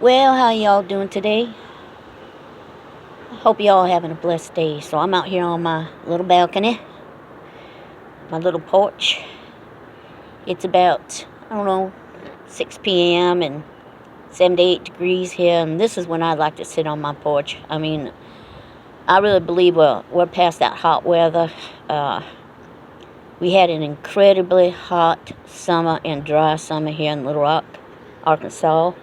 Well, how y'all doing today? I hope y'all having a blessed day. So I'm out here on my little balcony, my little porch. It's about, I don't know, 6 p.m. and 78 degrees here, and this is when I like to sit on my porch. I mean, I really believe we're past that hot weather. We had an incredibly hot summer and dry summer here in Little Rock, Arkansas.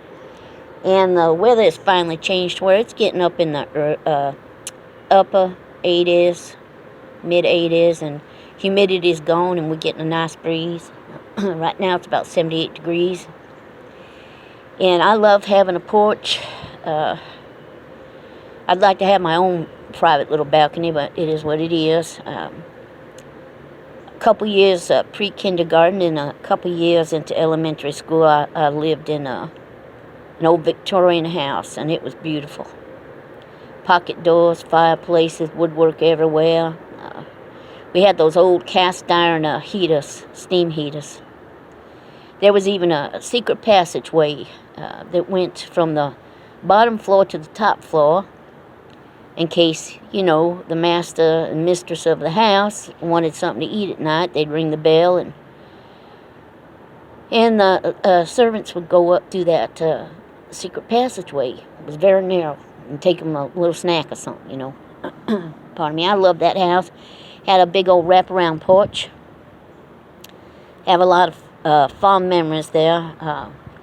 And the weather has finally changed where it's getting up in the upper 80s, mid 80s, and humidity is gone, and we're getting a nice breeze. Right now it's about 78 degrees. And I love having a porch. I'd like to have my own private little balcony, but it is what it is. A couple years pre-kindergarten and a couple years into elementary school, I lived in an old Victorian house, and it was beautiful. Pocket doors, fireplaces, woodwork everywhere. We had those old cast iron heaters, steam heaters. There was even a secret passageway that went from the bottom floor to the top floor in case, the master and mistress of the house wanted something to eat at night. They'd ring the bell, and the servants would go up through that secret passageway. It was very narrow, and take them a little snack or something, Pardon me. I love that house. Had a big old wraparound porch. Have a lot of fond memories there.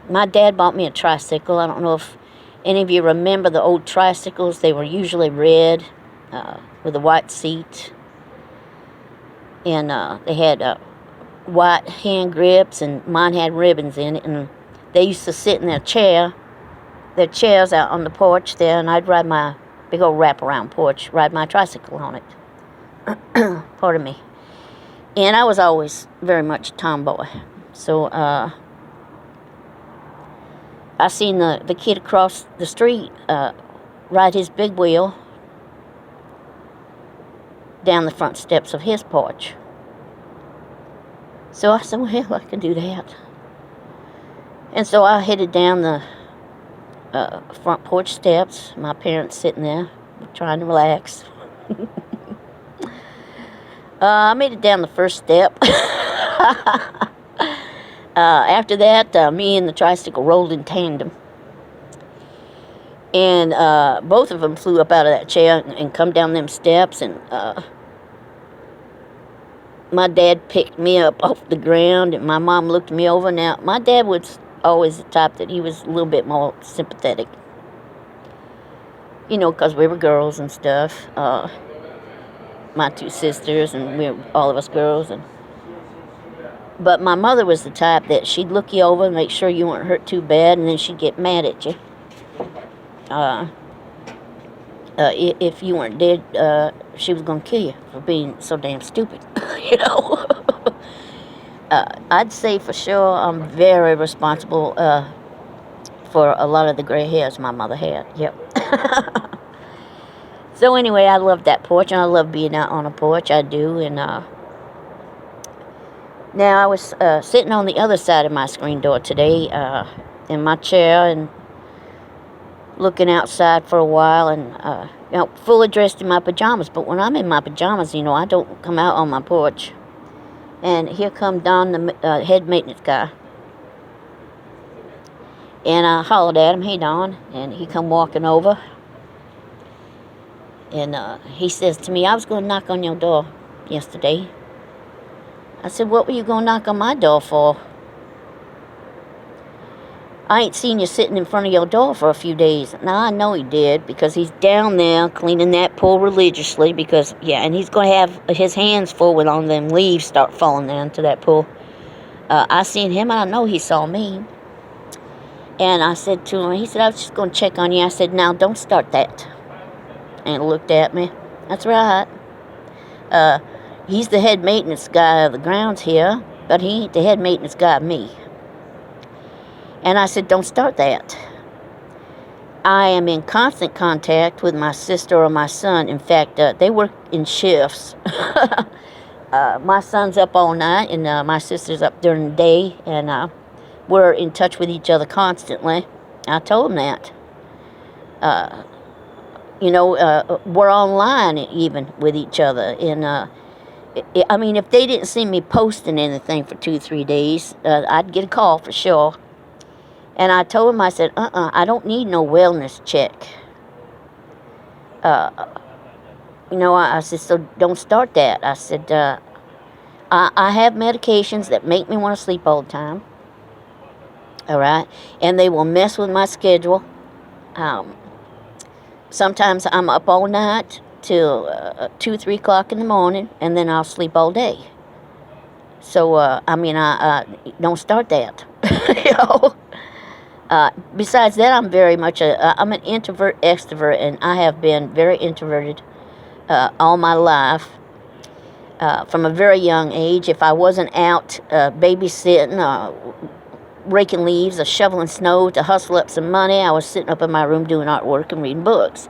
My dad bought me a tricycle. I don't know if any of you remember the old tricycles. They were usually red with a white seat. And they had white hand grips, and mine had ribbons in it. And they used to sit in their chairs out on the porch there, and I'd ride my big old wraparound porch, ride my tricycle on it. Pardon me. And I was always very much a tomboy. So I seen the kid across the street ride his big wheel down the front steps of his porch. So I said, well, I can do that. And so I headed down the front porch steps. My parents sitting there trying to relax. I made it down the first step. After that, me and the tricycle rolled in tandem. And both of them flew up out of that chair and come down them steps. And my dad picked me up off the ground, and my mom looked me over. Now, my dad was always the type that he was a little bit more sympathetic. Because we were girls and stuff. My two sisters, and we were all of us girls. But my mother was the type that she'd look you over and make sure you weren't hurt too bad, and then she'd get mad at you. If you weren't dead, she was going to kill you for being so damn stupid, I'd say for sure I'm very responsible for a lot of the gray hairs my mother had. Yep. So anyway, I love that porch, and I love being out on a porch. I do. And now I was sitting on the other side of my screen door today in my chair and looking outside for a while, and fully dressed in my pajamas. But when I'm in my pajamas, I don't come out on my porch. And here come Don, the head maintenance guy. And I hollered at him, "Hey, Don." And he come walking over. And he says to me, "I was going to knock on your door yesterday." I said, "What were you going to knock on my door for?" "I ain't seen you sitting in front of your door for a few days." Now, I know he did, because he's down there cleaning that pool religiously, and he's going to have his hands full when all them leaves start falling down to that pool. I seen him, and I know he saw me. And I said to him, he said, "I was just going to check on you." I said, "Now, don't start that." And he looked at me. "That's right. He's the head maintenance guy of the grounds here, but he ain't the head maintenance guy of me." And I said, "Don't start that. I am in constant contact with my sister or my son. In fact, they work in shifts. My son's up all night, and my sister's up during the day, and we're in touch with each other constantly. I told him that. We're online even with each other. And, I mean, if they didn't see me posting anything for 2-3 days, I'd get a call for sure. And I told him, I said, I don't need no wellness check. I said, so don't start that. I said, I have medications that make me want to sleep all the time. All right? And they will mess with my schedule. Sometimes I'm up all night till 2-3 o'clock in the morning, and then I'll sleep all day. So, I don't start that. you know? Besides that, I'm very much I'm an introvert, extrovert, and I have been very introverted all my life. From a very young age, if I wasn't out babysitting, raking leaves, or shoveling snow to hustle up some money, I was sitting up in my room doing artwork and reading books.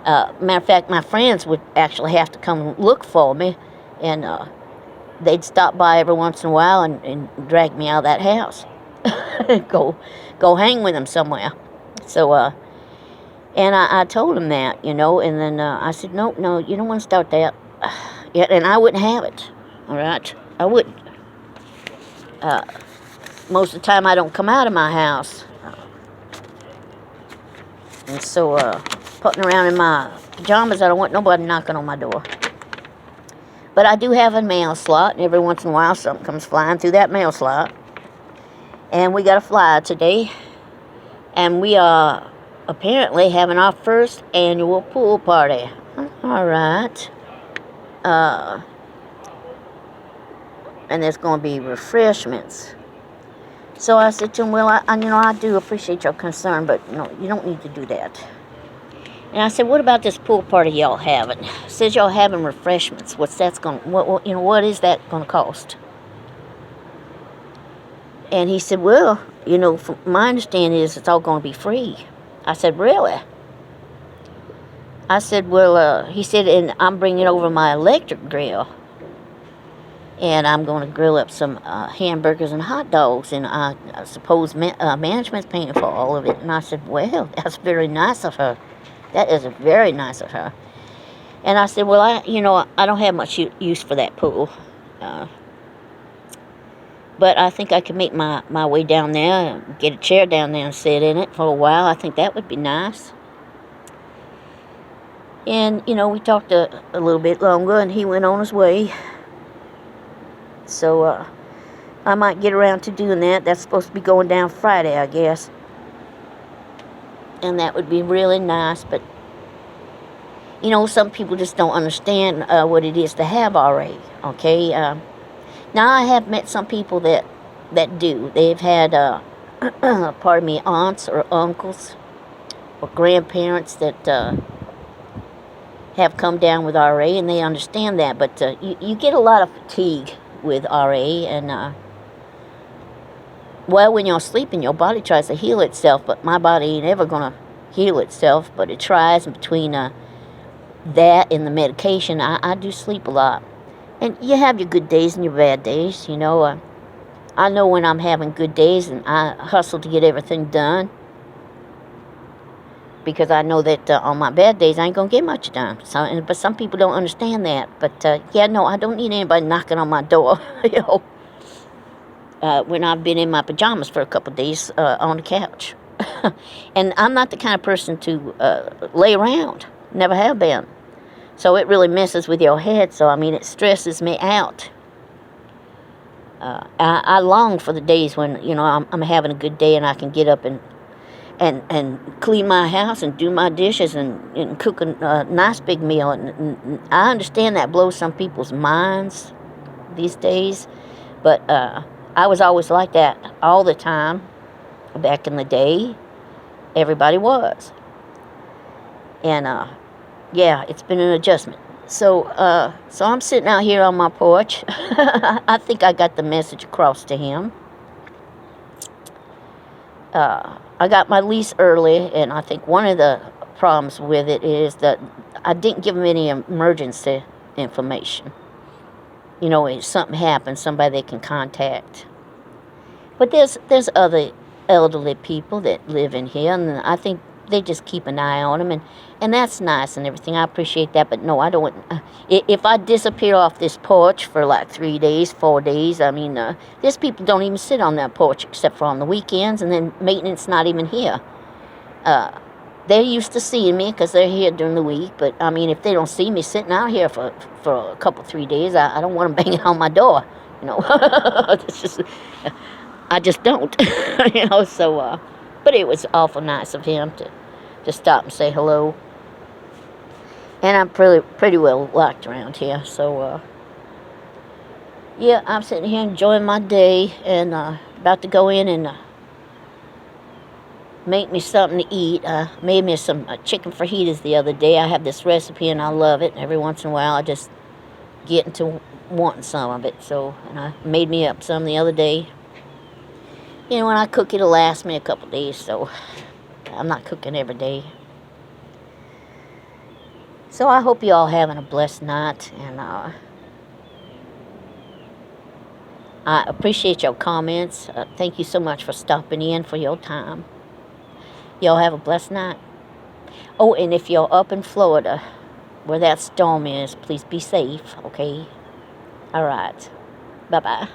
Matter of fact, my friends would actually have to come look for me, and they'd stop by every once in a while and drag me out of that house. Go hang with them somewhere. So, and I told him that, and then I said, no, you don't want to start that. Yeah, and I wouldn't have it, all right? I wouldn't. Most of the time I don't come out of my house. And so, putting around in my pajamas, I don't want nobody knocking on my door. But I do have a mail slot, and every once in a while something comes flying through that mail slot. And we got a flyer today. And we are apparently having our first annual pool party. All right. And there's going to be refreshments. So I said to him, well, I do appreciate your concern, but no, you don't need to do that. And I said, what about this pool party y'all having? It says y'all having refreshments. What is that going to cost? And he said, well, from my understanding is it's all going to be free. I said, really? I said, well, he said, and I'm bringing over my electric grill. And I'm going to grill up some hamburgers and hot dogs. And I suppose management's paying for all of it. And I said, well, that's very nice of her. That is very nice of her. And I said, well, I don't have much use for that pool. But I think I could make my way down there and get a chair down there and sit in it for a while. I think that would be nice. And, we talked a little bit longer, and he went on his way. So, I might get around to doing that. That's supposed to be going down Friday, I guess. And that would be really nice. But, some people just don't understand what it is to have RA, okay? Now, I have met some people that do. They've had, aunts or uncles or grandparents that have come down with RA, and they understand that. But you get a lot of fatigue with RA, and, when you're sleeping, your body tries to heal itself, but my body ain't ever going to heal itself, but it tries. And between that and the medication, I do sleep a lot. And you have your good days and your bad days, I know when I'm having good days, and I hustle to get everything done, because I know that on my bad days, I ain't going to get much done. But some people don't understand that. But, I don't need anybody knocking on my door, when I've been in my pajamas for a couple of days on the couch. And I'm not the kind of person to lay around. Never have been. So it really messes with your head. So, it stresses me out. I long for the days when, I'm having a good day and I can get up and clean my house and do my dishes and cook a nice big meal. And I understand that blows some people's minds these days. But I was always like that all the time. Back in the day, everybody was. And, it's been an adjustment. So I'm sitting out here on my porch. I think I got the message across to him. I got my lease early, and I think one of the problems with it is that I didn't give him any emergency information. If something happens, somebody they can contact. But there's other elderly people that live in here, and I think they just keep an eye on them, and that's nice and everything. I appreciate that, but no, I don't. If I disappear off this porch for like 3 days, 4 days, I mean, there's people don't even sit on that porch except for on the weekends, and then maintenance not even here. They're used to seeing me because they're here during the week, but I mean, if they don't see me sitting out here for a couple, 3 days, I don't want them banging on my door, you know. It's just, I just don't, you know, so, but it was awful nice of him to stop and say hello. And I'm pretty well locked around here, so, yeah, I'm sitting here enjoying my day, and about to go in and make me something to eat. I made me some chicken fajitas the other day. I have this recipe and I love it. Every once in a while I just get into wanting some of it. So, and I made me up some the other day. You know, when I cook, it'll last me a couple days, so I'm not cooking every day. So I hope you all having a blessed night, and I appreciate your comments. Thank you so much for stopping in, for your time. Y'all have a blessed night. Oh, and if you're up in Florida, where that storm is, please be safe, okay? All right. Bye-bye.